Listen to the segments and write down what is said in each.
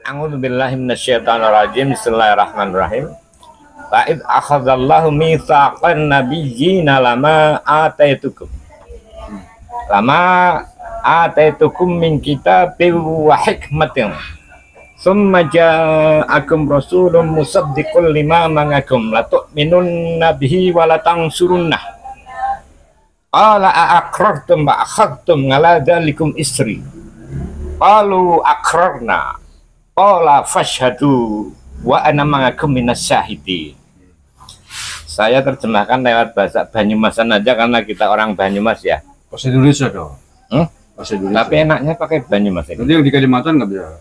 A'udzubillahi minasyaitonirrajim. Bismillahirrahmanirrahim. Wa id akhadallahu mitsaqan nabiyyina lama ataitukum min kitabin wa hikmatin summa ja'akum rasulun musaddiqun lima ma'akum la tu'minunna bihi wa la tansurunnah qala a'aqrartum wa akhadtum ala dzalikum isri qalu aqrarna qala fashhadu wa ana ma'akum minas syahidin. Saya terjemahkan lewat bahasa Banyumasan aja karena kita orang Banyumas ya. Bahasa Indonesia dong. Bahasa Indonesia. Tapi enaknya pakai Banyumas. Nanti yang di Kalimantan nggak bisa.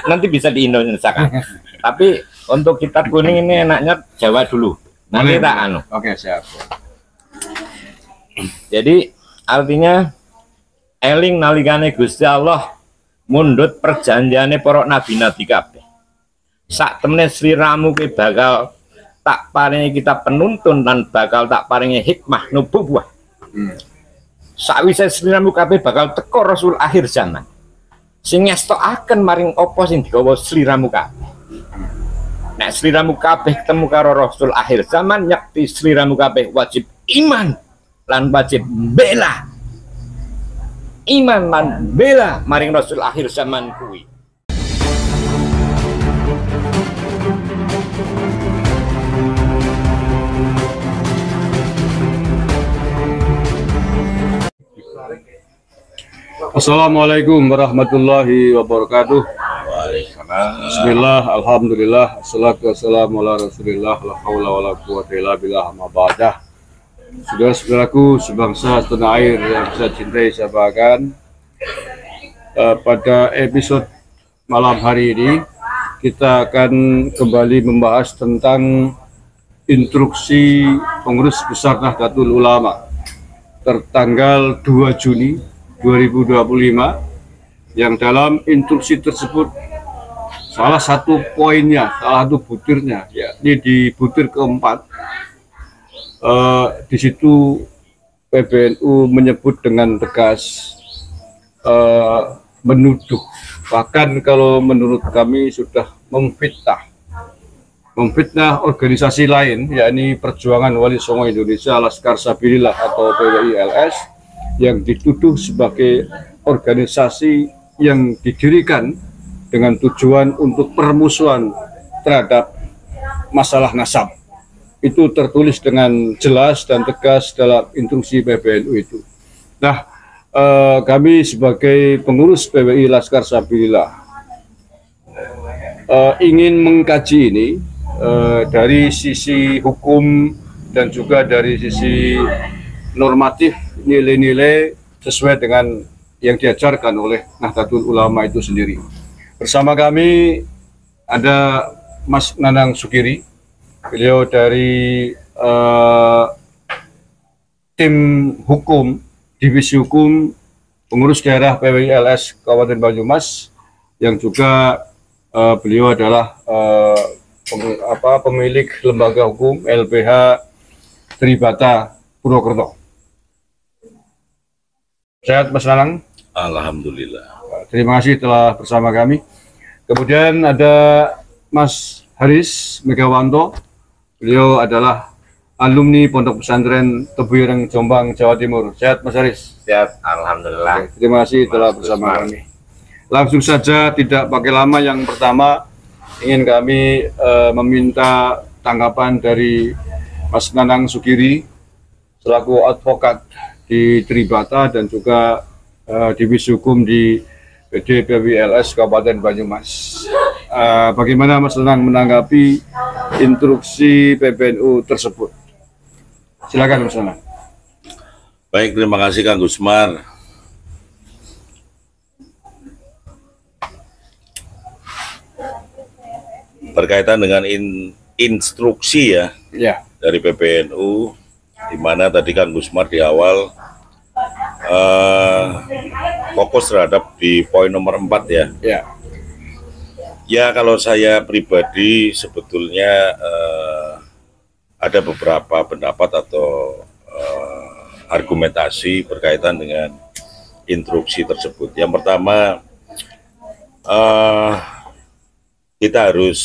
Nanti bisa di Indonesia kan. Tapi untuk kitab kuning ini enaknya Jawa dulu. Nanti tak anu. Oke, siap. Jadi artinya eling nalikane Gusti Allah mundut perjanjiane para nabi-nabi kabeh. Sak temene sliramu ki bakal tak paringi kita penuntun dan bakal tak paringi hikmah nubuwah. Sakwise sliramu kabeh bakal teko Rasul akhir zaman. Sing ngestokaken maring apa sing digawa sliramu kabeh. Nek sliramu kabeh ketemu karo Rasul akhir zaman, nyekti sliramu kabeh wajib iman lan wajib bela. Iman lan bela maring Rasul akhir zaman kuwi. Assalamualaikum warahmatullahi wabarakatuh. Bismillah, alhamdulillah, assalatu wassalamu ala rasulillah, la haula wa la quwwata illa billah, ma ba'dah. Saudara-saudaraku sebangsa setanah air yang saya cintai, saya banggakan, pada episode malam hari ini kita akan kembali membahas tentang instruksi pengurus besar Nahdlatul Ulama tertanggal 2 Juni 2025, yang dalam instruksi tersebut salah satu poinnya, salah satu butirnya, yakni di butir keempat, di situ PBNU menyebut dengan tegas menuduh, bahkan kalau menurut kami sudah memfitnah organisasi lain, yakni Perjuangan Wali Songo Indonesia Laskar Sabilillah atau PWI-LS, yang dituduh sebagai organisasi yang didirikan dengan tujuan untuk permusuhan terhadap masalah nasab. Itu tertulis dengan jelas dan tegas dalam instruksi PBNU itu. Nah, kami sebagai pengurus PWI Laskar Sabilillah ingin mengkaji ini dari sisi hukum dan juga dari sisi normatif, nilai-nilai sesuai dengan yang diajarkan oleh Nahdlatul Ulama itu sendiri. Bersama kami ada Mas Nanang Sukiri, beliau dari tim hukum, divisi hukum pengurus daerah PWI-LS Kabupaten Banyumas, yang juga beliau adalah pemilik lembaga hukum LBH Tribata Purwokerto. Sehat Mas Nanang? Alhamdulillah. Terima kasih telah bersama kami. Kemudian ada Mas Haris Megawanto. Beliau adalah alumni Pondok Pesantren Tebu Ireng, Jombang, Jawa Timur. Sehat Mas Haris? Sehat, alhamdulillah. Oke, terima kasih telah bersama kami. Langsung saja tidak pakai lama, yang pertama ingin kami meminta tanggapan dari Mas Nanang Sukiri selaku advokat di Tribata dan juga divisi hukum di PD PWI-LS Kabupaten Banyumas. Bagaimana Mas Nanang menanggapi instruksi PBNU tersebut? Silakan Mas Nanang. Baik, terima kasih Kang Gusmar. Berkaitan dengan instruksi ya, dari PBNU, di mana tadi Kang Gusmar di awal fokus terhadap di poin nomor 4 ya. Ya, kalau saya pribadi sebetulnya ada beberapa pendapat atau argumentasi berkaitan dengan instruksi tersebut. Yang pertama, kita harus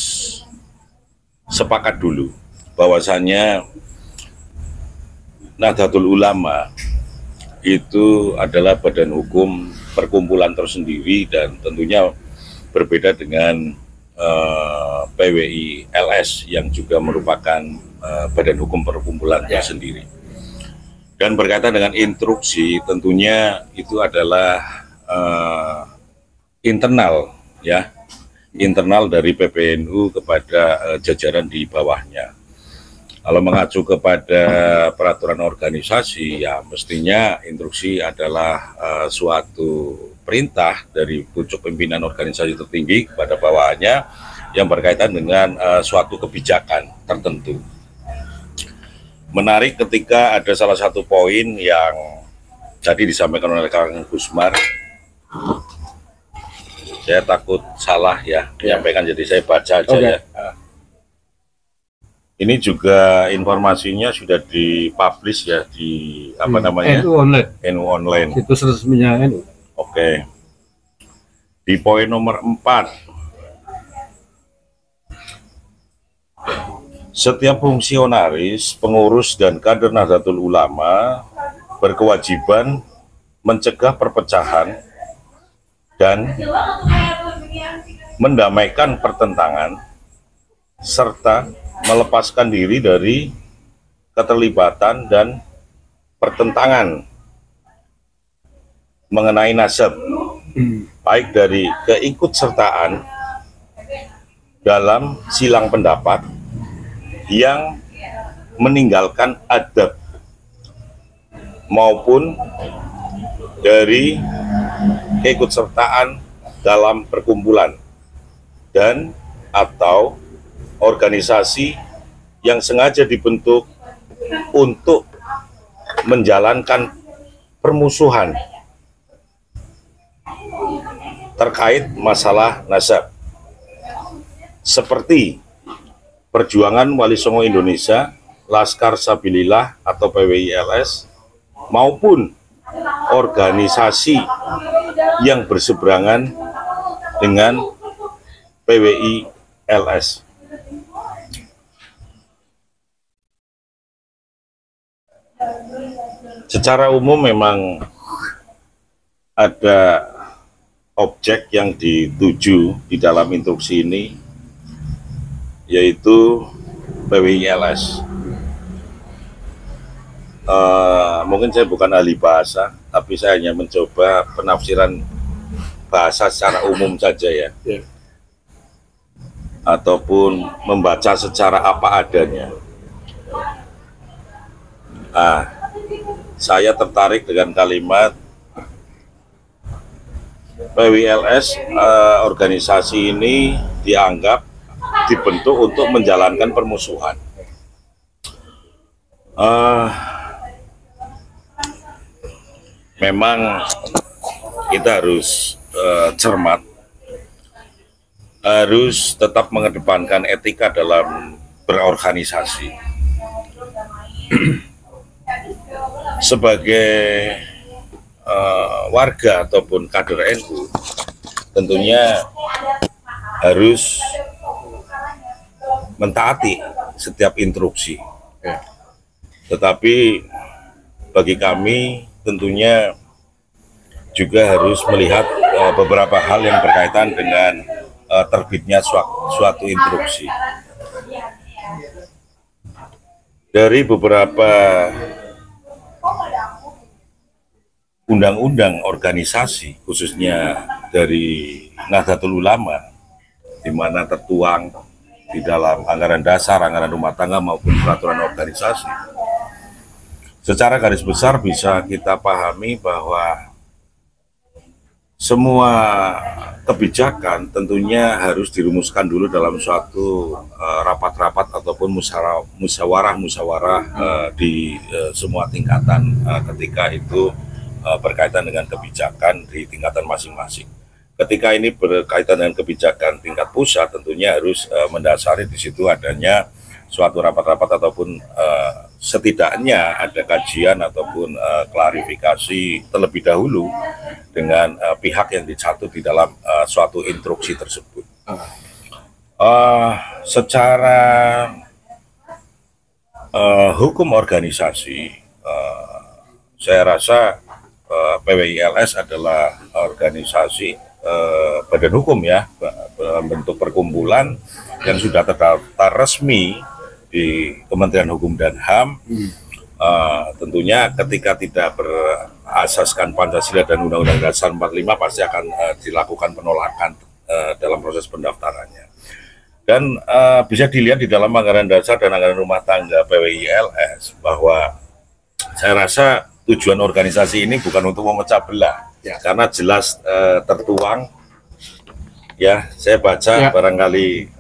sepakat dulu bahwasannya Nahdlatul Ulama itu adalah badan hukum perkumpulan tersendiri dan tentunya berbeda dengan PWI LS yang juga merupakan badan hukum perkumpulan tersendiri. Dan berkaitan dengan instruksi, tentunya itu adalah internal ya, internal dari PBNU kepada jajaran di bawahnya. Kalau mengacu kepada peraturan organisasi, ya mestinya instruksi adalah suatu perintah dari pucuk pimpinan organisasi tertinggi kepada bawahannya yang berkaitan dengan suatu kebijakan tertentu. Menarik ketika ada salah satu poin yang tadi disampaikan oleh Kang Gusmar. Saya takut salah ya menyampaikan, jadi saya baca aja ya. Ini juga informasinya sudah dipublish ya di apa namanya? NU Online. NU Online. Situs resminya NU. Oke. Di poin nomor 4. Setiap fungsionaris, pengurus, dan kader Nahdlatul Ulama berkewajiban mencegah perpecahan dan mendamaikan pertentangan serta melepaskan diri dari keterlibatan dan pertentangan mengenai nasab, baik dari keikutsertaan dalam silang pendapat yang meninggalkan adab maupun dari keikutsertaan dalam perkumpulan dan atau organisasi yang sengaja dibentuk untuk menjalankan permusuhan terkait masalah nasab, seperti Perjuangan Wali Songo Indonesia, Laskar Sabilillah atau PWI-LS, maupun organisasi yang berseberangan dengan PWI-LS. Secara umum memang ada objek yang dituju di dalam instruksi ini, yaitu PWI-LS. Mungkin saya bukan ahli bahasa, tapi saya hanya mencoba penafsiran bahasa secara umum saja ya, ataupun membaca secara apa adanya. Saya tertarik dengan kalimat PWI-LS, organisasi ini dianggap dibentuk untuk menjalankan permusuhan. Memang kita harus cermat, harus tetap mengedepankan etika dalam berorganisasi. Sebagai warga ataupun kader NU, tentunya harus mentaati setiap instruksi. Tetapi bagi kami tentunya juga harus melihat beberapa hal yang berkaitan dengan terbitnya suatu instruksi. Dari beberapa undang-undang organisasi, khususnya dari Nahdlatul Ulama, di mana tertuang di dalam anggaran dasar, anggaran rumah tangga maupun peraturan organisasi. Secara garis besar bisa kita pahami bahwa semua kebijakan tentunya harus dirumuskan dulu dalam suatu rapat-rapat ataupun musyawarah di semua tingkatan ketika itu berkaitan dengan kebijakan di tingkatan masing-masing. Ketika ini berkaitan dengan kebijakan tingkat pusat, tentunya harus mendasari di situ adanya suatu rapat-rapat ataupun setidaknya ada kajian ataupun klarifikasi terlebih dahulu dengan pihak yang dicatut di dalam suatu instruksi tersebut. Secara hukum organisasi, saya rasa PWILS adalah organisasi badan hukum ya, bentuk perkumpulan yang sudah terdaftar resmi di Kementerian Hukum dan HAM. Tentunya ketika tidak berasaskan Pancasila dan Undang-Undang Dasar 45 pasti akan dilakukan penolakan dalam proses pendaftarannya. Dan bisa dilihat di dalam anggaran dasar dan anggaran rumah tangga PWILS bahwa saya rasa tujuan organisasi ini bukan untuk memecah belah, ya, karena jelas tertuang. Ya, saya baca ya, barangkali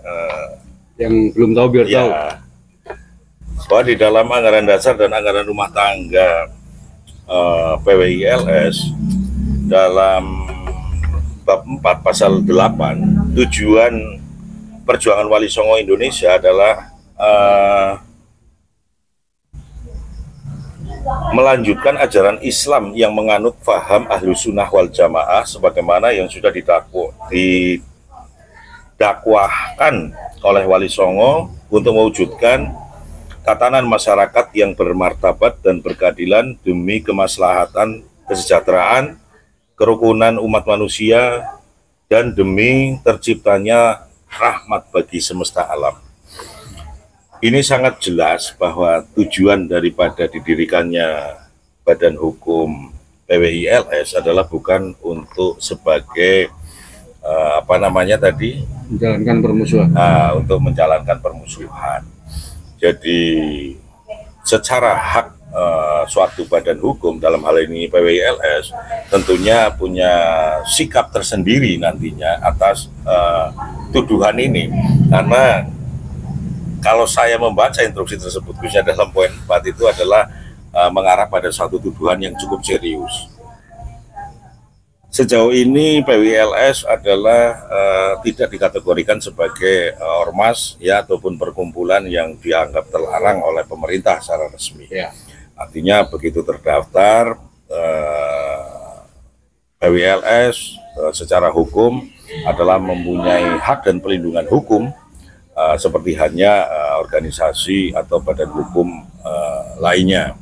yang belum tahu biar ya, tahu. Bahwa di dalam anggaran dasar dan anggaran rumah tangga PWILS dalam bab 4 pasal 8, tujuan Perjuangan Wali Songo Indonesia adalah melanjutkan ajaran Islam yang menganut faham Ahlus Sunnah wal Jamaah sebagaimana yang sudah didakwahkan oleh Wali Songo untuk mewujudkan tatanan masyarakat yang bermartabat dan berkeadilan demi kemaslahatan, kesejahteraan, kerukunan umat manusia, dan demi terciptanya rahmat bagi semesta alam. Ini sangat jelas bahwa tujuan daripada didirikannya Badan Hukum PWILS adalah bukan untuk sebagai menjalankan permusuhan. Untuk menjalankan permusuhan. Jadi secara hak suatu badan hukum, dalam hal ini PWILS, tentunya punya sikap tersendiri nantinya atas tuduhan ini, karena kalau saya membaca instruksi tersebut, khususnya dalam poin 4 itu adalah mengarah pada suatu tuduhan yang cukup serius. Sejauh ini PWILS adalah tidak dikategorikan sebagai ormas ya ataupun perkumpulan yang dianggap terlarang oleh pemerintah secara resmi. Ya. Artinya begitu terdaftar PWILS secara hukum adalah mempunyai hak dan pelindungan hukum seperti hanya organisasi atau badan hukum lainnya.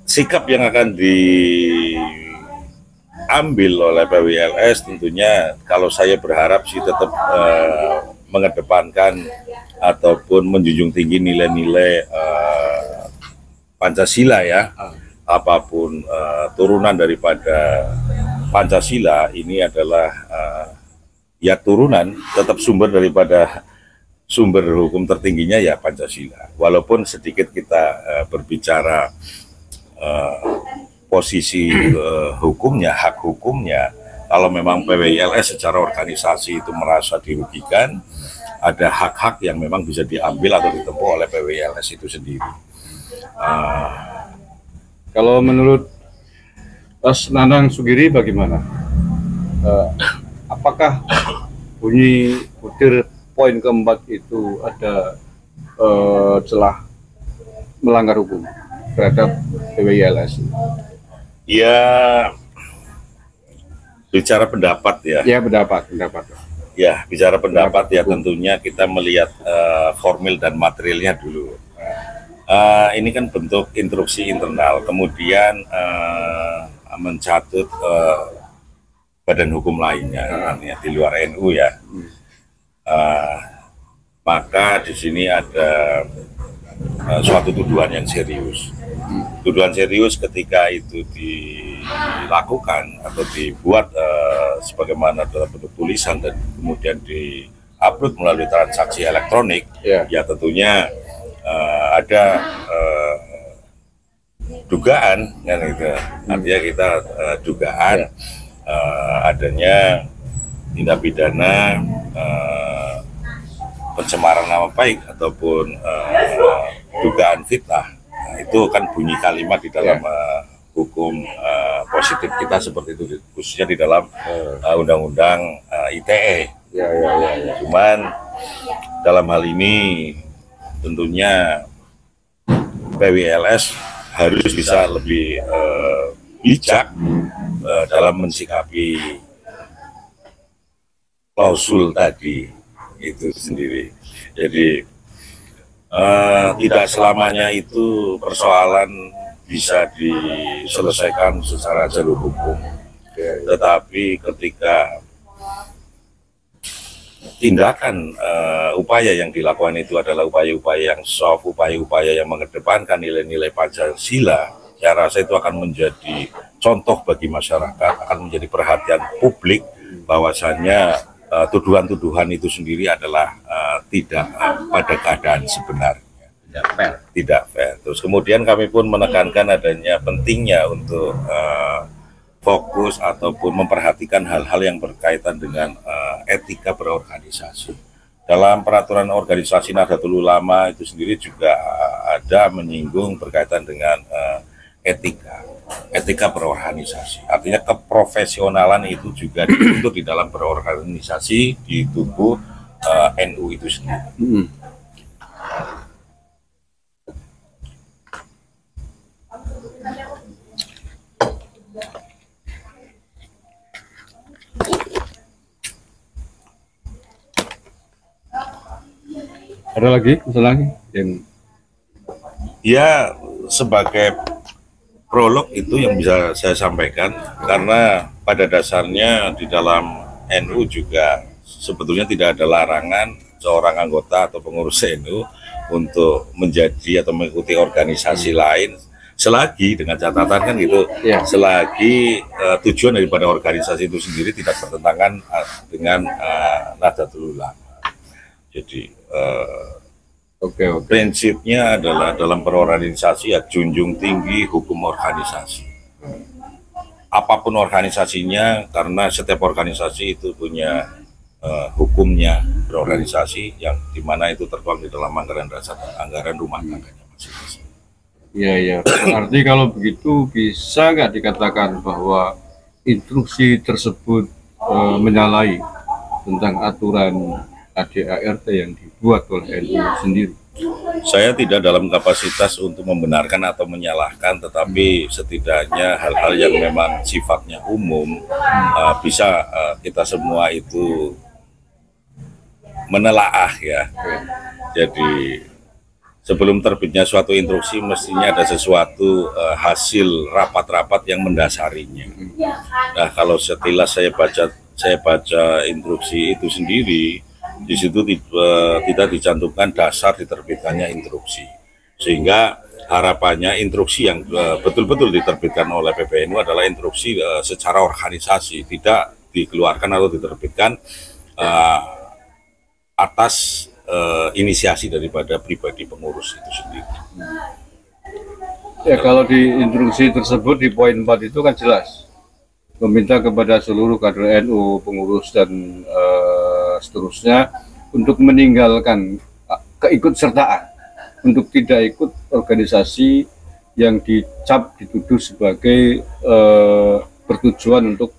Sikap yang akan diambil oleh PWILS tentunya, kalau saya berharap sih tetap mengedepankan ataupun menjunjung tinggi nilai-nilai Pancasila ya. Apapun turunan daripada Pancasila ini adalah ya turunan, tetap sumber daripada sumber hukum tertingginya ya Pancasila. Walaupun sedikit kita berbicara posisi hukumnya, hak hukumnya, kalau memang PWILS secara organisasi itu merasa dirugikan, ada hak-hak yang memang bisa diambil atau ditempuh oleh PWILS itu sendiri. Kalau menurut Mas Nanang Sugiri bagaimana? Apakah bunyi butir poin keempat itu ada celah melanggar hukum terhadap PWILS? Ya, bicara pendapat ya. Ya, pendapat. Ya, bicara pendapat ya tentunya kita melihat formil dan materialnya dulu. Ini kan bentuk instruksi internal, kemudian mencatut badan hukum lainnya, di luar NU ya. Maka di sini ada suatu tuduhan yang serius. Tuduhan serius ketika itu dilakukan atau dibuat sebagaimana dalam bentuk tulisan dan kemudian di-upload melalui transaksi elektronik, ya tentunya ada dugaan kan gitu. Artinya kita dugaan adanya tindak pidana pencemaran nama baik ataupun dugaan fitnah. Nah, itu kan bunyi kalimat di dalam hukum positif kita seperti itu, khususnya di dalam undang-undang ITE. Cuman dalam hal ini tentunya PWILS harus bisa lebih bijak dalam mensikapi klausul tadi itu sendiri. Jadi tidak selamanya itu persoalan bisa diselesaikan secara jalur hukum, tetapi ketika tindakan upaya yang dilakukan itu adalah upaya-upaya yang soft, upaya-upaya yang mengedepankan nilai-nilai Pancasila, saya rasa itu akan menjadi contoh bagi masyarakat, akan menjadi perhatian publik bahwasannya tuduhan-tuduhan itu sendiri adalah tidak pada keadaan sebenarnya. Tidak fair. Terus kemudian kami pun menekankan adanya pentingnya untuk fokus ataupun memperhatikan hal-hal yang berkaitan dengan etika berorganisasi. Dalam peraturan organisasi Nahdlatul Ulama itu sendiri juga ada menyinggung berkaitan dengan etika berorganisasi. Artinya keprofesionalan itu juga dituntut di dalam berorganisasi di tubuh NU itu sendiri. Ada lagi masalah lagi yang ya sebagai prolog itu yang bisa saya sampaikan, karena pada dasarnya di dalam NU juga sebetulnya tidak ada larangan seorang anggota atau pengurus NU untuk menjadi atau mengikuti organisasi lain selagi dengan catatan kan gitu, selagi tujuan daripada organisasi itu sendiri tidak bertentangan dengan Nahdlatul Ulama. Jadi prinsipnya adalah dalam berorganisasi ya junjung tinggi hukum organisasi. Apapun organisasinya, karena setiap organisasi itu punya hukumnya berorganisasi yang dimana itu tertuang di dalam anggaran dasar dan anggaran rumah tangganya masing-masing. Iya. Arti kalau begitu bisa nggak dikatakan bahwa instruksi tersebut menyalahi tentang aturan ADART yang dibuat oleh NU sendiri? Saya tidak dalam kapasitas untuk membenarkan atau menyalahkan, tetapi setidaknya hal-hal yang memang sifatnya umum bisa kita semua itu menelaah ya. Jadi sebelum terbitnya suatu instruksi mestinya ada sesuatu hasil rapat-rapat yang mendasarinya. Nah, kalau setelah saya baca instruksi itu sendiri, di situ tidak dicantumkan dasar diterbitkannya instruksi, sehingga harapannya instruksi yang betul-betul diterbitkan oleh PBNU adalah instruksi secara organisasi, tidak dikeluarkan atau diterbitkan atas inisiasi daripada pribadi pengurus itu sendiri. Ya, kalau di instruksi tersebut di poin 4 itu kan jelas meminta kepada seluruh kader NU, pengurus dan seterusnya untuk meninggalkan keikutsertaan, untuk tidak ikut organisasi yang dituduh sebagai bertujuan untuk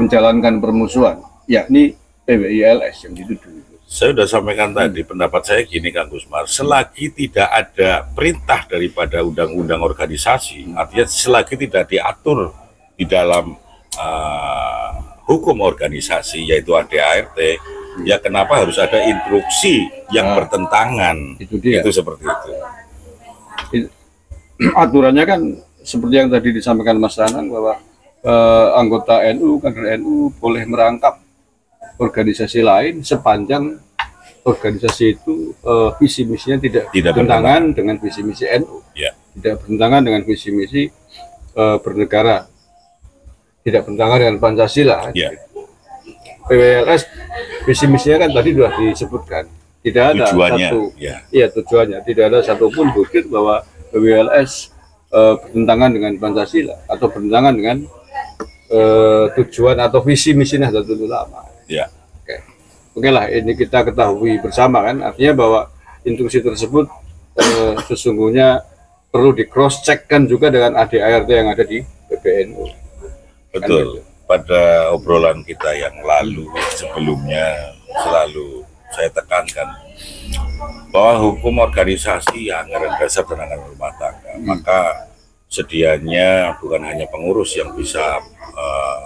menjalankan permusuhan, yakni PWI-LS yang dituduh. Saya sudah sampaikan tadi, pendapat saya gini Kang Gusmar, selagi tidak ada perintah daripada undang-undang organisasi, artinya selagi tidak diatur di dalam hukum organisasi yaitu ADART, ya kenapa harus ada instruksi yang bertentangan? Itu dia. Itu seperti itu. Aturannya kan seperti yang tadi disampaikan Mas Nanang bahwa anggota NU, kader NU boleh merangkap organisasi lain sepanjang organisasi itu visi misinya tidak bertentangan dengan visi misi NU, tidak bertentangan dengan visi misi bernegara, tidak bertentangan dengan Pancasila. PWLS visi misinya kan tadi sudah disebutkan, tidak ada tujuannya, tujuannya tidak ada satupun bukti bahwa PWLS bertentangan dengan Pancasila atau bertentangan dengan tujuan atau visi misi Nahdlatul Ulama. Oke lah, ini kita ketahui bersama kan, artinya bahwa instruksi tersebut sesungguhnya perlu di cross checkkan juga dengan ADART yang ada di PBNU. Betul. Pada obrolan kita yang lalu sebelumnya selalu saya tekankan bahwa hukum organisasi anggaran dasar dan anggaran rumah tangga, maka sedianya bukan hanya pengurus yang bisa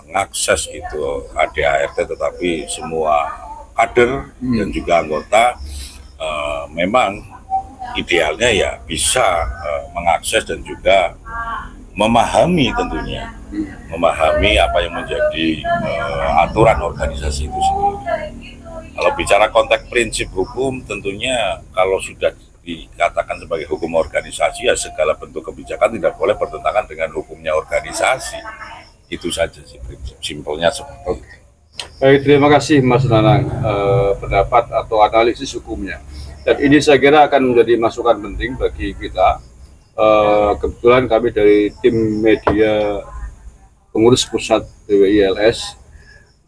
mengakses itu ADART, tetapi semua kader dan juga anggota memang idealnya ya bisa mengakses dan juga memahami tentunya, memahami apa yang menjadi aturan organisasi itu sendiri. Kalau bicara konteks prinsip hukum, tentunya kalau sudah dikatakan sebagai hukum organisasi, ya segala bentuk kebijakan tidak boleh bertentangan dengan hukumnya organisasi. Itu saja sih prinsip simpelnya seperti itu. Baik, terima kasih Mas Nanang pendapat atau analisis hukumnya. Dan ini saya kira akan menjadi masukan penting bagi kita. Kebetulan kami dari tim media pengurus pusat PWILS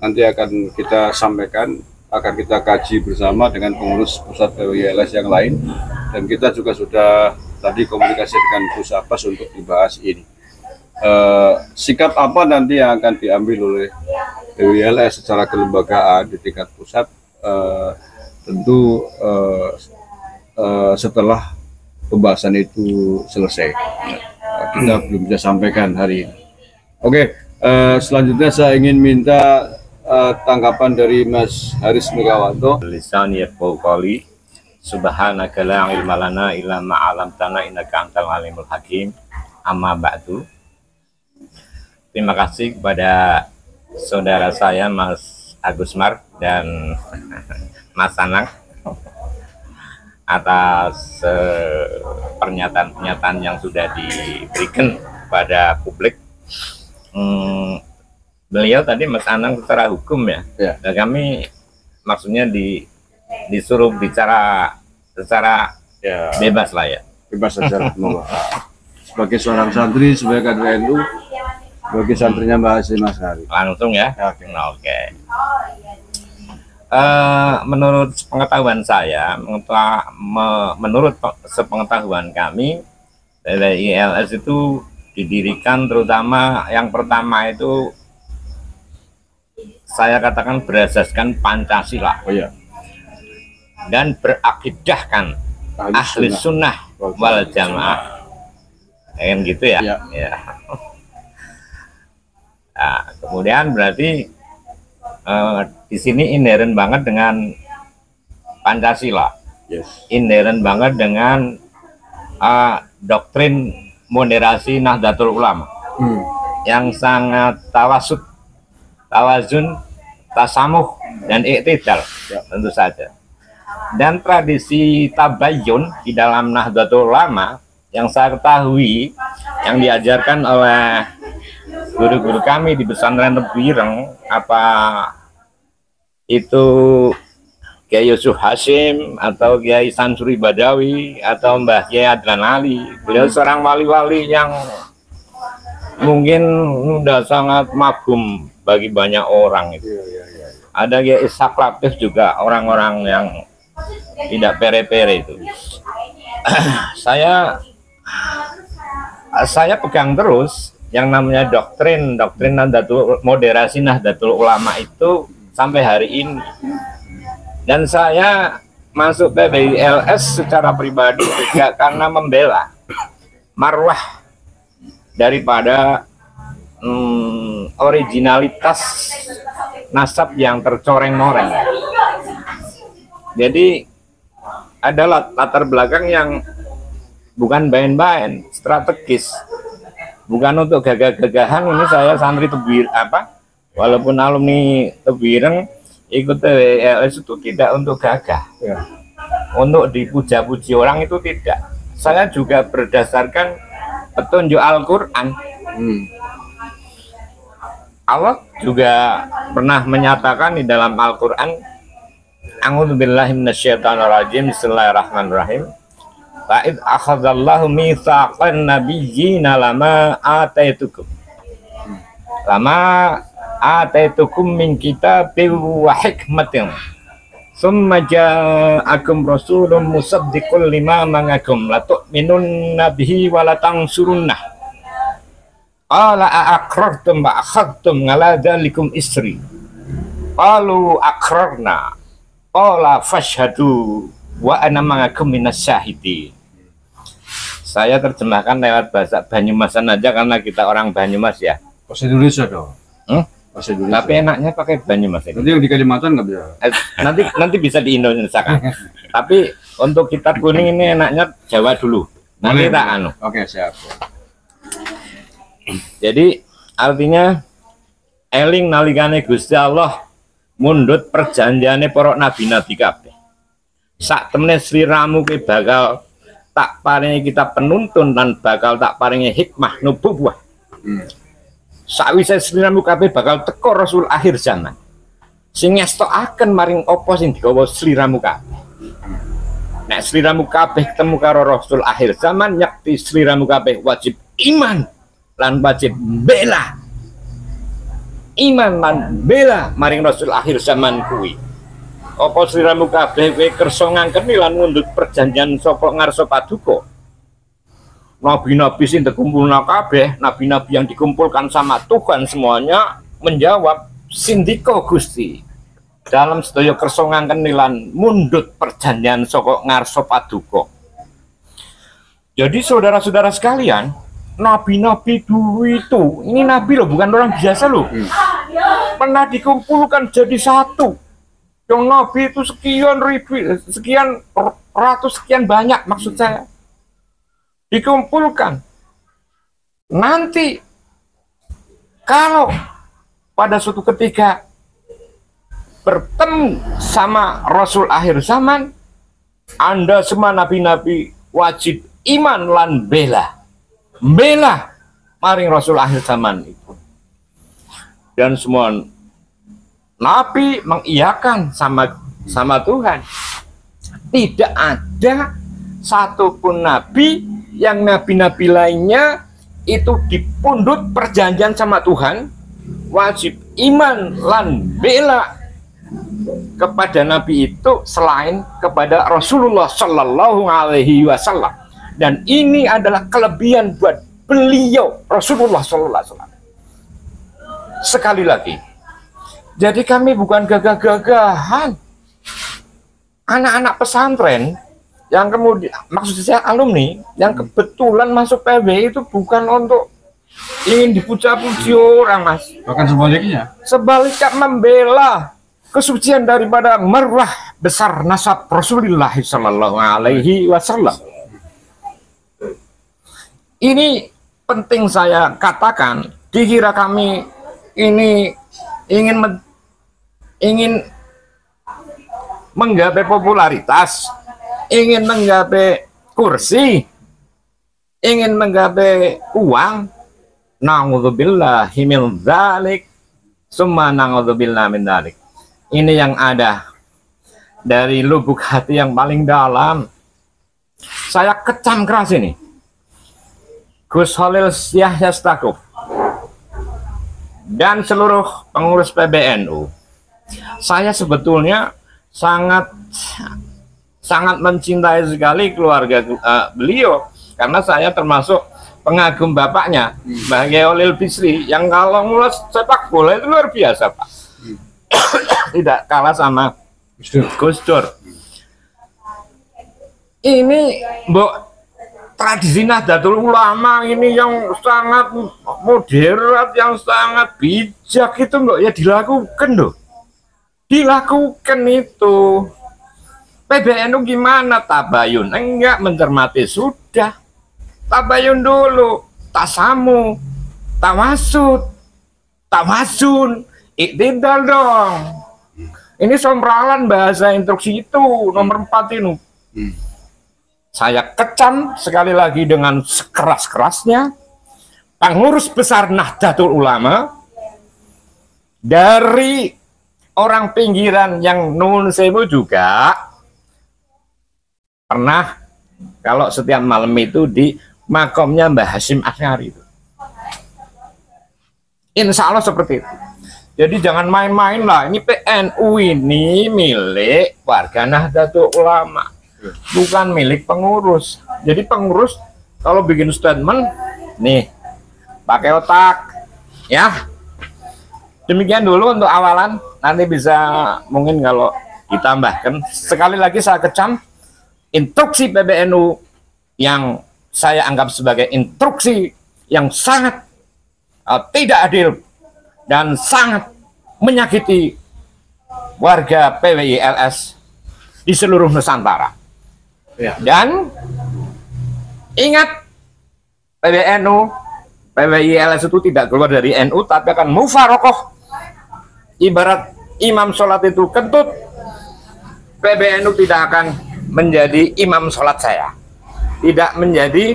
nanti akan kita sampaikan, akan kita kaji bersama dengan pengurus pusat PWILS yang lain, dan kita juga sudah tadi komunikasi dengan Pusatpas untuk dibahas ini. Sikap apa nanti yang akan diambil oleh PWILS secara kelembagaan di tingkat pusat, tentu setelah pembahasan itu selesai. Kita belum bisa sampaikan hari ini. Oke, selanjutnya saya ingin minta tanggapan dari Mas Haris Megawanto. Lisan yafqahu qawli. Subhanaka la ilma lana illa ma 'allamtana innaka antal alimul hakim. Amma ba'du. Terima kasih kepada saudara saya Mas Agus Mar dan Mas Anang atas pernyataan-pernyataan yang sudah diberikan pada publik. Beliau tadi Mas Anang secara hukum ya. Dan kami maksudnya disuruh bicara secara bebas lah ya. Bebas saja. Sebagai seorang santri, sebagai kader NU, sebagai santrinya Mbak Hasim Mas Hari. Langsung ya. Oke. Menurut pengetahuan saya, menurut sepengetahuan kami, PWILS itu didirikan terutama yang pertama itu saya katakan berasaskan Pancasila. Oh ya. Dan berakidahkan ahli sunnah wal jamaah. Kayak gitu ya. Ya. Nah, kemudian berarti di sini inheren banget dengan Pancasila, inheren banget dengan doktrin moderasi Nahdlatul Ulama yang sangat tawazun, tasamuh, dan iktidal tentu saja. Dan tradisi tabayun di dalam Nahdlatul Ulama yang saya ketahui yang diajarkan oleh guru-guru kami di pesantren Tebireng, apa itu Kiai Yusuf Hashim atau Kiai Sansuri Badawi atau Mbah Kiai Adnan Ali. Beliau seorang wali-wali yang mungkin sudah sangat mafhum bagi banyak orang itu. Ada Kiai Ishaq Latif juga, orang-orang yang tidak pere-pere itu. Saya pegang terus yang namanya doktrin moderasi Nahdlatul Ulama itu sampai hari ini. Dan saya masuk PWILS secara pribadi juga karena membela marwah daripada originalitas nasab yang tercoreng-moreng. Jadi adalah latar belakang yang bukan main-main, strategis. Bukan untuk gagah-gagahan. Ini saya santri walaupun alumni Tebireng ikut PWILS itu tidak untuk gagah, untuk dipuja-puji orang itu tidak. Saya juga berdasarkan petunjuk Al-Quran. Allah juga pernah menyatakan di dalam Al-Quran, A'udzubillahi minasyaitonirrajim, bismillahirrahmanirrahim. Fa'id akhadallahu mitsaqan nabiyyina lama ataitukum min kitabin wa hikmatin summa ja'akum rasulun musaddiqun lima ma'akum la tu'minunna bihi wa la tansurunnah qala a'aqrartum wa akhadtum ala dzalikum isri qalu aqrarna qala fashhadu wa ana ma'akum minas syahidin. Saya terjemahkan lewat bahasa Banyumasan aja karena kita orang Banyumas ya. Bahasa Indonesia dong. bahasa Indonesia. Tapi enaknya pakai Banyumas ini. Nanti yang di Kalimantan nggak bisa. Nanti bisa di Indonesia kan. Tapi untuk kitab kuning ini enaknya Jawa dulu. Nanti tak anu. Oke, siap. Jadi artinya eling nalikane Gusti Allah mundut perjanjiane para nabi-nabi kabeh. Sak temene sliramu ki bakal tak paringi kita penuntun dan bakal tak paringi hikmah nubuwah. Sakwise sliramu kabeh bakal teko Rasul akhir zaman. Sing ngestokaken maring apa sing digawa sliramu kabeh. Nek sliramu kabeh ketemu karo Rasul akhir zaman, nyekti sliramu kabeh wajib iman lan wajib bela. Iman lan bela maring Rasul akhir zaman kuwi. Apa sliramu kabeh kowe kersa ngangkeni lan ngundut perjanjian saka ngarsa paduka. Nabi-nabi sing dikumpulna kabeh, nabi-nabi yang dikumpulkan sama Tuhan semuanya menjawab sindika Gusti. Dalam sedaya kersa ngangkeni lan mundut perjanjian saka ngarsa paduka. Jadi saudara-saudara sekalian, nabi-nabi dulu itu, ini nabi loh, bukan orang biasa loh. Pernah dikumpulkan jadi satu. Yang nabi itu sekian ribu, sekian ratus, sekian banyak maksud saya. Dikumpulkan. Nanti kalau pada suatu ketika bertemu sama Rasul akhir zaman, Anda semua nabi-nabi wajib iman lan bela maring Rasul akhir zaman itu. Dan semua nabi mengiyakan sama Tuhan. Tidak ada satupun nabi yang nabi-nabi lainnya itu dipundut perjanjian sama Tuhan, wajib iman lan bela kepada nabi itu selain kepada Rasulullah Shallallahu Alaihi Wasallam. Dan ini adalah kelebihan buat beliau Rasulullah Shallallahu Alaihi Wasallam. Sekali lagi, jadi kami bukan gagah-gagahan. Anak-anak pesantren yang kemudian, maksud saya alumni yang kebetulan masuk PB itu bukan untuk ingin dipuja-puji orang, Mas. Bahkan sebaliknya. Sebaliknya membela kesucian daripada marwah besar nasab Rasulullah Sallallahu Alaihi Wasallam. Ini penting saya katakan. Dikira kami ini ingin menggapai popularitas, ingin menggapai kursi, ingin menggapai uang. Na'udzubillahi min dzalik, summa na'udzubillahi min dzalik. Ini yang ada dari lubuk hati yang paling dalam. Saya kecam keras ini. Gus Holil Yahya Stakuf dan seluruh pengurus PBNU. Saya sebetulnya sangat mencintai sekali keluarga beliau, karena saya termasuk pengagum bapaknya, Mbah Holil Bisri, yang kalau ngulas sepak bola itu luar biasa, Pak. Tidak kalah sama Gus Dur. Ini Mbok tradisi Nahdlatul Ulama ini yang sangat moderat, yang sangat bijak itu Mbok ya dilakukan loh. Dilakukan itu. PBNU gimana? Tabayun enggak, mencermati sudah. Tabayun dulu, tasamu, tawasud, tawasun, iktidal dong. Ini somralan bahasa instruksi itu nomor 4 ini. Saya kecam sekali lagi dengan sekeras-kerasnya pengurus besar Nahdlatul Ulama dari orang pinggiran yang Nun Sewu juga pernah kalau setiap malam itu di makomnya Mbah Hasyim Asy'ari itu. Insya Allah seperti itu. Jadi jangan main-main lah. Ini PNU ini milik warga Nahdlatul Ulama, bukan milik pengurus. Jadi pengurus kalau bikin statement, nih pakai otak, ya. Demikian dulu untuk awalan. Nanti bisa mungkin kalau ditambahkan. Sekali lagi saya kecam instruksi PBNU yang saya anggap sebagai instruksi yang sangat tidak adil dan sangat menyakiti warga PWI LS di seluruh Nusantara. Ya. Dan ingat, PWNU, PWI LS itu tidak keluar dari NU, tapi akan mufarokoh. Ibarat imam sholat itu kentut, PBNU tidak akan menjadi imam sholat saya. Tidak menjadi,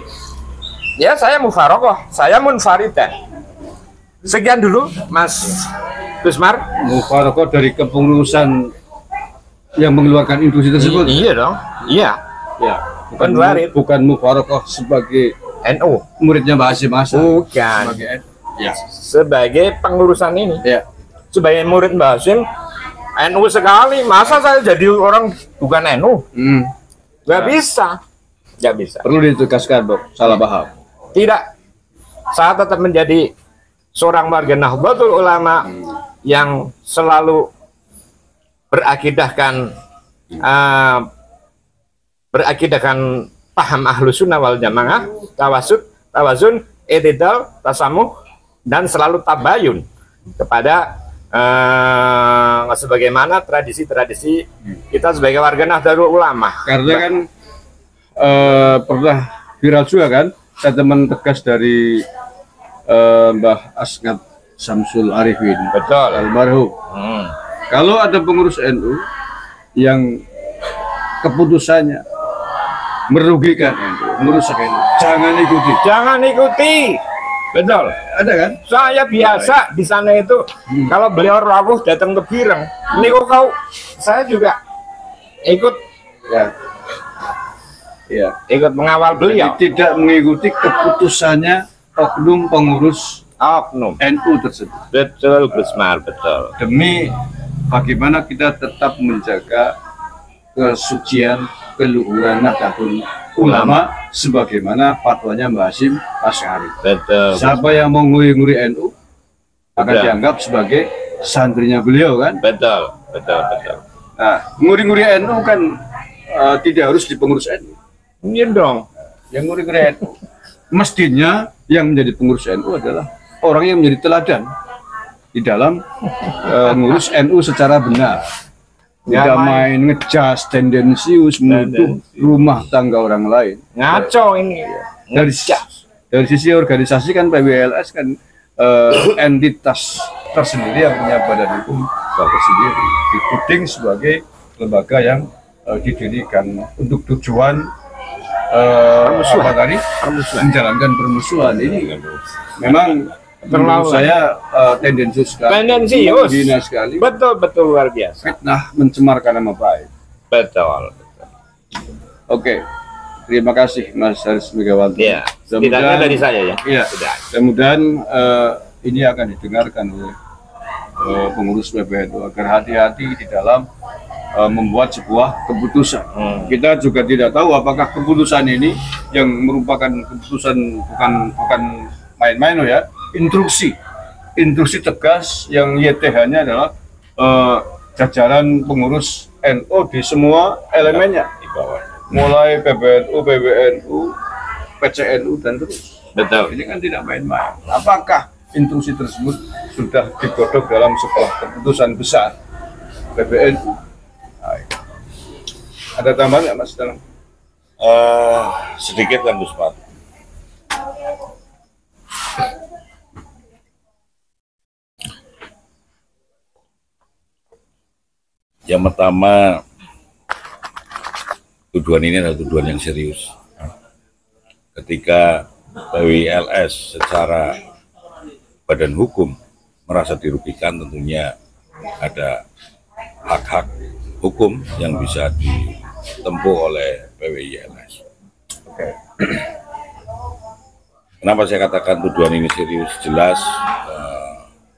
ya saya mufarokoh, saya munfaridan. Sekian dulu, Mas Gusmar. Mufarokoh dari kepengurusan yang mengeluarkan instruksi tersebut. Iya dong, iya. Ya, Munfarid. bukan mufarokoh sebagai NU. muridnya Mbah Hasyim Hasan. Bukan. Sebagai ya. Sebagai pengurusan ini. Ya. Sebagai murid Mbah Hasyim, NU sekali. Masa saya jadi orang bukan NU? Nggak bisa. Nggak bisa. Perlu ditegaskan, Bob. Salah paham. Tidak. Saya tetap menjadi seorang warga Nahdlatul Ulama yang selalu berakidahkan paham Ahlus Sunnah wal Jamaah, tawazun, i'tidal, tasamuh, dan selalu tabayun kepada sebagaimana tradisi-tradisi kita sebagai warga Nahdlatul Ulama. Karena kan pernah viral juga kan statement tegas dari Mbah Asngat Samsul Arifin. Betul. Almarhum. Kalau ada pengurus NU yang keputusannya merugikan NU, merusak NU, jangan ikuti. Jangan ikuti. Betul. Ada kan? Saya biasa di sana itu kalau beliau rawuh datang ke Bireng, ini kau saya juga ikut Ya. Ya. ikut mengawal beliau. Jadi tidak mengikuti keputusannya oknum pengurus Oknum. NU tersebut. Betul, Gusmar, betul. Demi bagaimana kita tetap menjaga kesucian keluhuran Nahdlatul Ulama sebagaimana fatwanya Mbah Hasyim Asy'ari. Betul. Siapa yang mau nguri-nguri NU akan Betul. dianggap sebagai santrinya beliau kan? Betul, betul, betul. Nah, nguri-nguri NU kan tidak harus di pengurus NU. Iya dong. Yang nguri-nguri NU mestinya yang menjadi pengurus NU adalah orang yang menjadi teladan di dalam ngurus NU secara benar. Tidak main ngejas, tendensius, menuduh rumah tangga orang lain. Ngaco ini. Dari sisi organisasi kan PWLS kan entitas tersendiri yang punya badan hukum tersendiri, dituding sebagai lembaga yang didirikan untuk tujuan apa tadi? Menjalankan permusuhan. Ini memang menurut saya tendensius sekali, Tendensius. menghina sekali, Betul, betul, luar biasa. fitnah, mencemarkan nama baik. Betul. Oke, terima kasih Mas Haris Megawati. Ya, setidaknya dari saya ya. Iya. Tidak. Kemudian ini akan didengarkan oleh pengurus PBNU agar hati-hati di dalam membuat sebuah keputusan. Kita juga tidak tahu apakah keputusan ini yang merupakan keputusan bukan main-main loh ya, instruksi tegas yang YTH-nya adalah jajaran pengurus NU di semua elemennya, di bawah. mulai PBNU, PBNU, PCNU dan terus. Betul. Ini kan tidak main-main. Apakah instruksi tersebut sudah digodok dalam sebuah keputusan besar PBNU? Ada tambahan nggak Mas dalam? Sedikit kan Gus Pat. Yang pertama, tuduhan ini adalah tuduhan yang serius. Ketika PWLS secara badan hukum merasa dirugikan, tentunya ada hak-hak hukum yang bisa ditempuh oleh PWLS. Kenapa saya katakan tuduhan ini serius? Jelas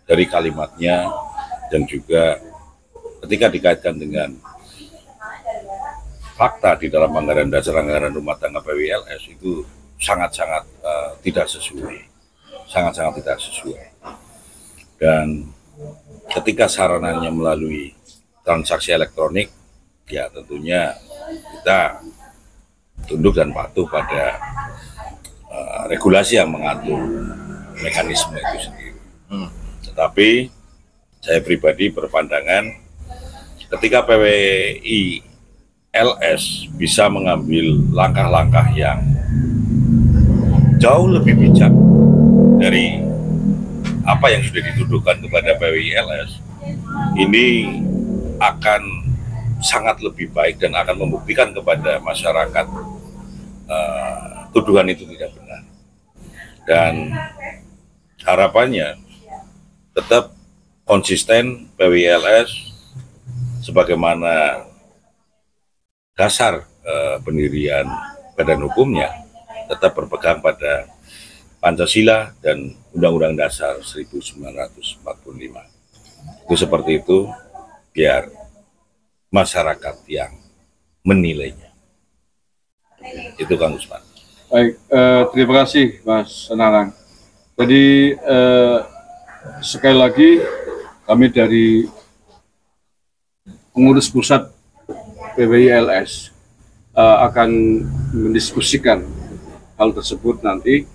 dari kalimatnya dan juga ketika dikaitkan dengan fakta di dalam anggaran dasar anggaran rumah tangga PWLS itu sangat-sangat tidak sesuai, sangat-sangat tidak sesuai. Dan ketika sarananya melalui transaksi elektronik, ya tentunya kita tunduk dan patuh pada regulasi yang mengatur mekanisme itu sendiri. Tetapi saya pribadi berpandangan ketika PWI LS bisa mengambil langkah-langkah yang jauh lebih bijak dari apa yang sudah dituduhkan kepada PWI LS, ini akan sangat lebih baik dan akan membuktikan kepada masyarakat tuduhan itu tidak benar. Dan harapannya tetap konsisten PWI LS sebagaimana dasar pendirian badan hukumnya tetap berpegang pada Pancasila dan Undang-Undang Dasar 1945. Itu seperti itu biar masyarakat yang menilainya. Itu Kang Usman. Baik, terima kasih Mas Nanang. Jadi sekali lagi kami dari pengurus pusat PWI LS akan mendiskusikan hal tersebut nanti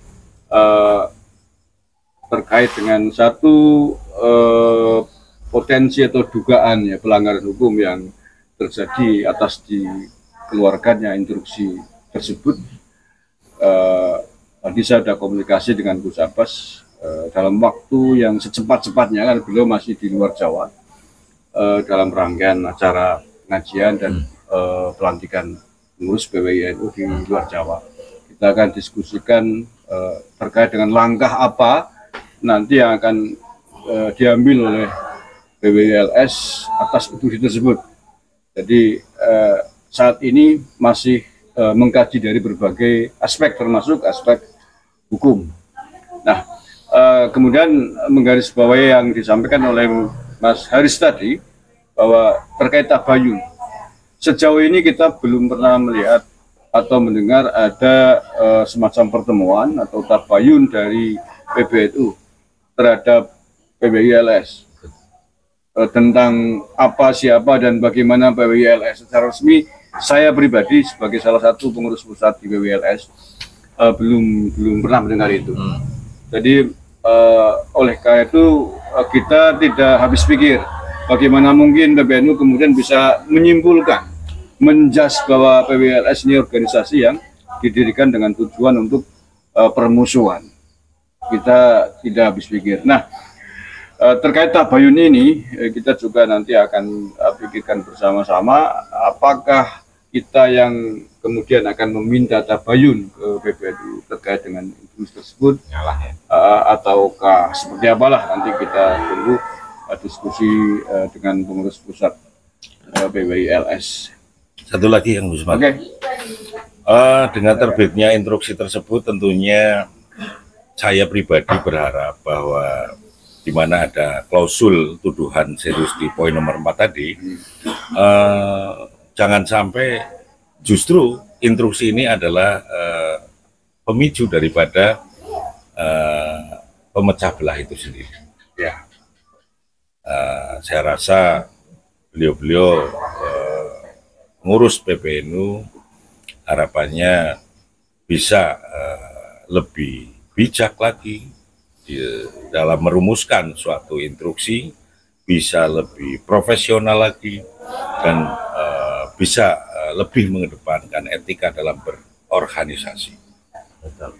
terkait dengan satu potensi atau dugaan ya pelanggaran hukum yang terjadi atas dikeluarkannya instruksi tersebut. Tadi saya ada komunikasi dengan Gus Abbas dalam waktu yang secepat-cepatnya, kan beliau masih di luar Jawa dalam rangkaian acara pengajian dan pelantikan pengurus PWI NU di luar Jawa. Kita akan diskusikan terkait dengan langkah apa nanti yang akan diambil oleh PWI LS atas instruksi tersebut. Jadi saat ini masih mengkaji dari berbagai aspek termasuk aspek hukum. Nah, kemudian menggarisbawahi yang disampaikan oleh Mas Haris tadi bahwa terkait tabayun, sejauh ini kita belum pernah melihat atau mendengar ada semacam pertemuan atau tabayun dari PBNU terhadap PWI LS tentang apa, siapa, dan bagaimana PWI LS secara resmi. Saya pribadi sebagai salah satu pengurus pusat di PWI LS belum pernah mendengar itu. Jadi oleh karena itu kita tidak habis pikir bagaimana mungkin PBNU kemudian bisa menyimpulkan, menjas bahwa PWI LS ini organisasi yang didirikan dengan tujuan untuk permusuhan. Kita tidak habis pikir. Nah, terkait tabayun ini kita juga nanti akan pikirkan bersama-sama apakah kita yang kemudian akan meminta tabayun ke PBNU terkait dengan instruksi tersebut ataukah seperti apalah, nanti kita tunggu diskusi dengan pengurus pusat PWI LS. Satu lagi yang Usman. Oke. Dengan terbitnya instruksi tersebut tentunya saya pribadi berharap bahwa di mana ada klausul tuduhan serius di poin nomor 4 tadi, jangan sampai justru instruksi ini adalah pemicu daripada pemecah belah itu sendiri. Ya, saya rasa beliau-beliau ngurus PBNU harapannya bisa lebih bijak lagi dalam merumuskan suatu instruksi, bisa lebih profesional lagi, dan bisa lebih mengedepankan etika dalam berorganisasi. Betul.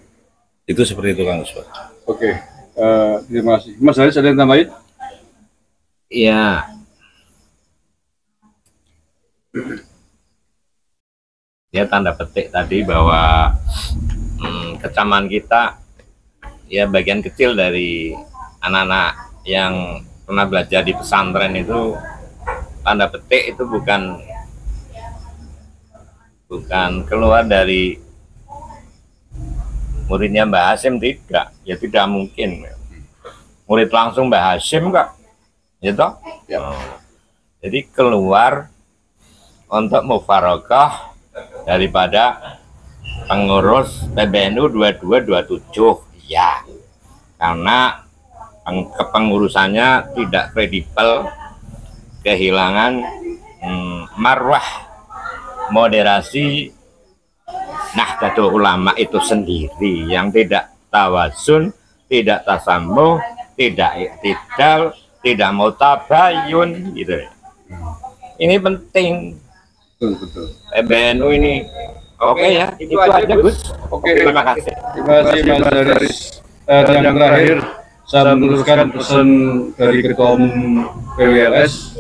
Itu seperti itu Kang Usman. Oke, terima kasih. Mas Haris, ada yang tambahin? Iya. Ya, tanda petik tadi bahwa kecaman kita ya bagian kecil dari anak-anak yang pernah belajar di pesantren itu, tanda petik itu bukan keluar dari muridnya Mbah Hasyim, tidak, ya tidak mungkin murid langsung Mbah Hasyim kak, gitu ya. Jadi keluar untuk mufaroqah daripada pengurus PBNU 2227. Ya, karena kepengurusannya tidak kredibel, kehilangan marwah moderasi Nahdlatul Ulama itu sendiri yang tidak tawasun, tidak tasamuh, tidak iktidal, tidak mau tabayun gitu. Ini penting. Betul. PBNU ini oke ya, itu aja Gus. Oke. Terima kasih. Terima kasih Mas Haris. Yang terakhir saya meneruskan pesan dari Ketua Umum PWLS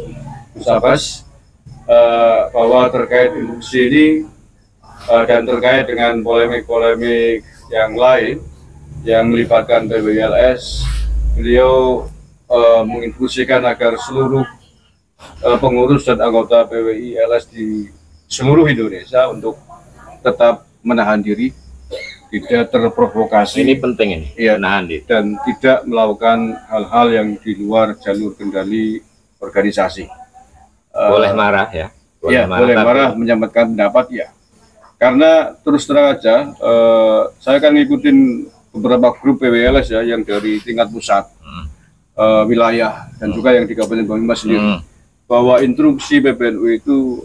Gus Abbas bahwa terkait induksi ini dan terkait dengan polemik-polemik yang lain yang melibatkan PWLS, beliau menginstruksikan agar seluruh pengurus dan anggota PWILS di seluruh Indonesia untuk tetap menahan diri, tidak terprovokasi. Ini penting ini, Iya, menahan diri. dan tidak melakukan hal-hal yang di luar jalur kendali organisasi. Boleh marah ya. Boleh marah, menyampaikan pendapat ya. Karena terus terang aja, saya kan ngikutin beberapa grup PWLS ya, yang dari tingkat pusat, wilayah, dan juga yang di Kabupaten Banyumas sendiri. Bahwa instruksi PBNU itu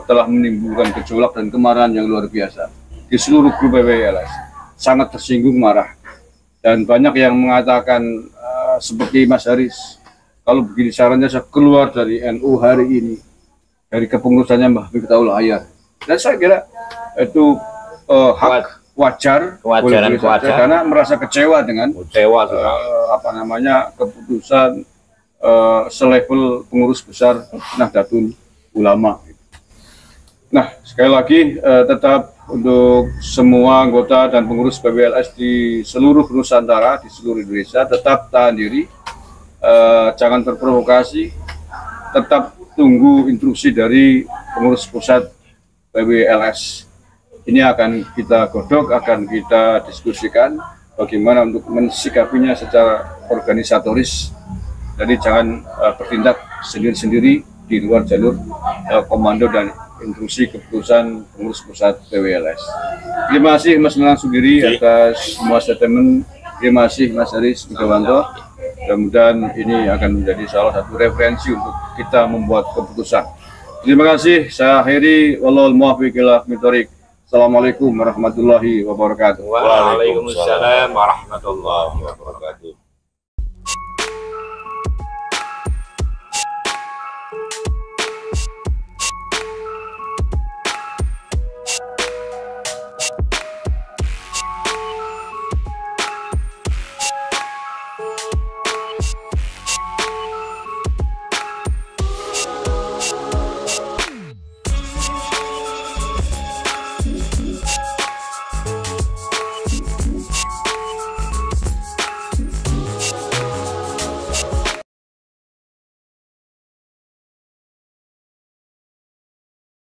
telah menimbulkan gejolak dan kemarahan yang luar biasa di seluruh grup PWLS. Sangat tersinggung, marah, dan banyak yang mengatakan seperti Mas Haris, kalau begini sarannya saya keluar dari NU hari ini, dari kepengurusannya Mbah Miftahul Hayat. Dan saya kira itu hak wajar karena merasa kecewa dengan keputusan selevel pengurus besar Nahdlatul Ulama. Nah, sekali lagi tetap untuk semua anggota dan pengurus PWLS di seluruh Nusantara, di seluruh Indonesia, tetap tahan diri, jangan terprovokasi, tetap tunggu instruksi dari pengurus pusat PWLS. Ini akan kita godok, akan kita diskusikan bagaimana untuk mensikapinya secara organisatoris. Jadi jangan bertindak sendiri-sendiri di luar jalur komando dan instruksi keputusan pengurus pusat PWLS. Terima kasih Mas Nanang Sugiri atas semua statement. Terima kasih Mas Haris Wijawanto. Mudah-mudahan ini akan menjadi salah satu referensi untuk kita membuat keputusan. Terima kasih. Saya akhiri. Wallahul muwaffiq ila aqwamit thoriq. Assalamualaikum warahmatullahi wabarakatuh. Waalaikumsalam warahmatullahi wabarakatuh.